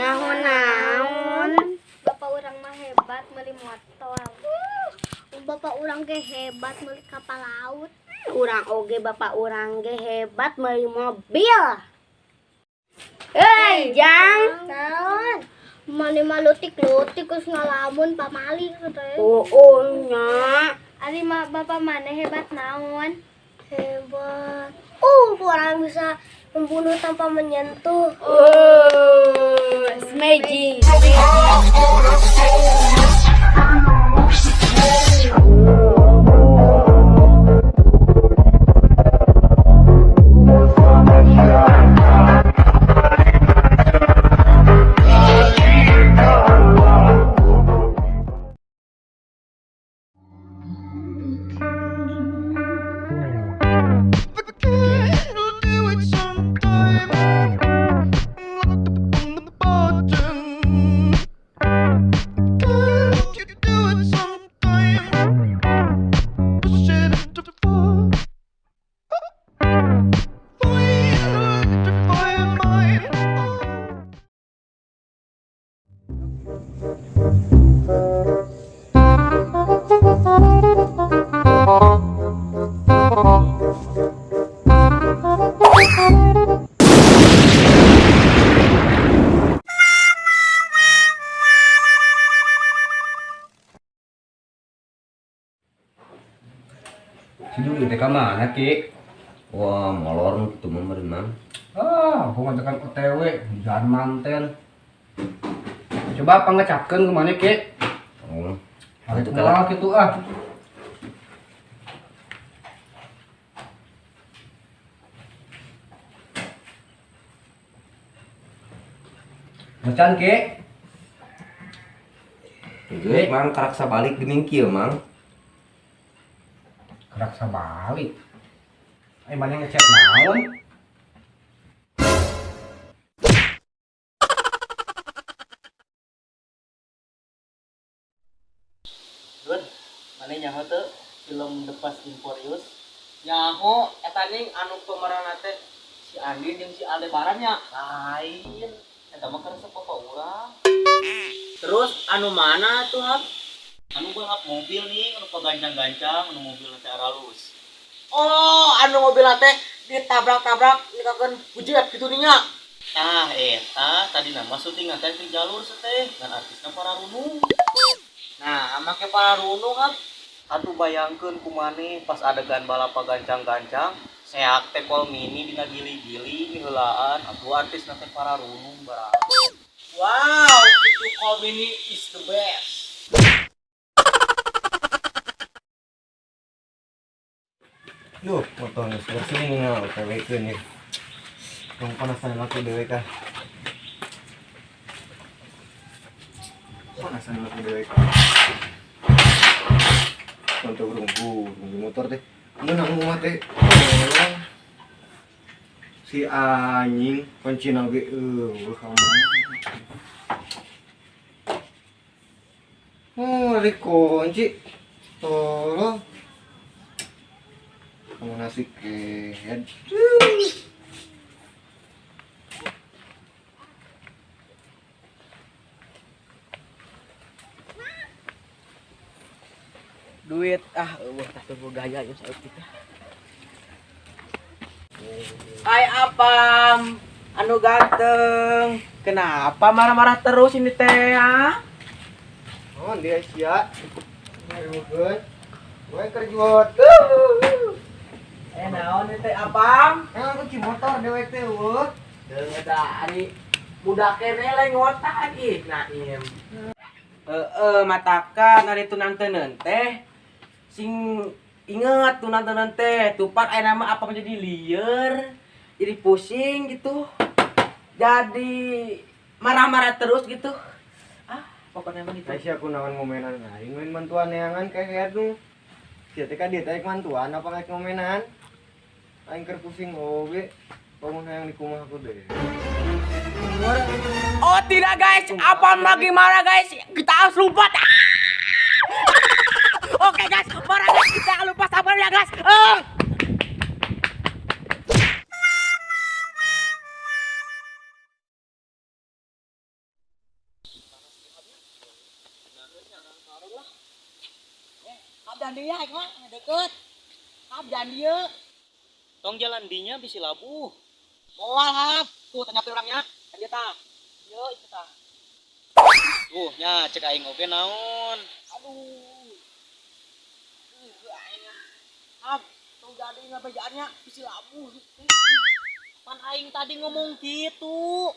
Nyaho naon? Bapak urang mah hebat meuli motor. Bapak urang ge hebat meuli kapal laut. Urang oge bapak urang ge hebat meuli mobil. Hei, Jang. Naon? Mani malutik-lutik geus ngalamun pamali teh. Nya. Ari mah bapak mana hebat naon? Hebat. Orang bisa membunuh tanpa menyentuh. Magic. Sidul teh ka mana, Ki? Wah, molor gitu mah berenang. Aku ngajakan OTW di jalan manten. Coba pangecapkeun kemana, Ki? Oh, Hari itu kenal gitu ah. Macan, Ki? Itu mang karaksa balik geuning kieu, Mang. Kerak sabalik. Mana ngechat naon? Dun, mana nyaho teu film The Fast and Furious? Nyaho eta ning anu pemeranna teh si Andin jeung si Aldebaran nya. Lain, eta mah karena papa urang. Terus anu mana tuh, Hap? Anu balap mobil nih, anu pagancang-gancang, anu mobil teh halus. Oh, anu mobil teh ditabrak-tabrak nikakeun bujet kitu nya. Tah eta tadi nama syuting teh di jalur teh ngan artisna para runung. Nah, make para runung kan atuh bayangkeun kumane pas adegan balap pagancang-gancang seak teh kol mini dina gili-gili miheulaan atuh artisna teh para runung barang. Wow, itu kol mini is the best. Duh, motor geus bersing na OTW keun ieu. Yang panasan laku dewe kah? Panasan laku dewe kah? Contoh runggu motor teh. Menang mah teh. Si anjing kuncina ge kamu. Ada kunci. Tolong. Kamu nasi ken. Duit eueuh tah teu gaya ya saeutik teh. Hai Apam, anu ganteng. Kenapa marah-marah terus ini teh, ah? Oh, dia sia. Ngarugeun. Gue kerjot. Naon teh Apam? Kunci motor dewek teh eueuh. Deung eta ari budak kene lain ngotak ih Naim. Matakan ari tunanteun teh sing inget tunanteun teh tupak aya nama apa menjadi liar, jadi pusing gitu. Jadi marah-marah terus gitu. Pokoknya mah gitu. Saya aku nawan ngomenan lain, main bantuan neangan kayak nu. Sia teh ka dieu teh mantuan apa kayak ngomenan. Aing keur pusing oge. Kamu yang di rumah aku deh. Oh tidak guys, apa lagi marah guys? Kita harus lompat. Oke guys, marah guys, kita lupa sabar ya guys. jalan dia mah deket. Hap jalan dia. Tong jalan dinya bisi labuh. Moal hap. Tuh tanya ke orangnya. Kan dia tah. Yo itu tah. Tuh nya cek aing oge naon. Aduh. Aing. Hap, tong jadi ngabejaannya bisi labuh. Pan aing tadi ngomong gitu.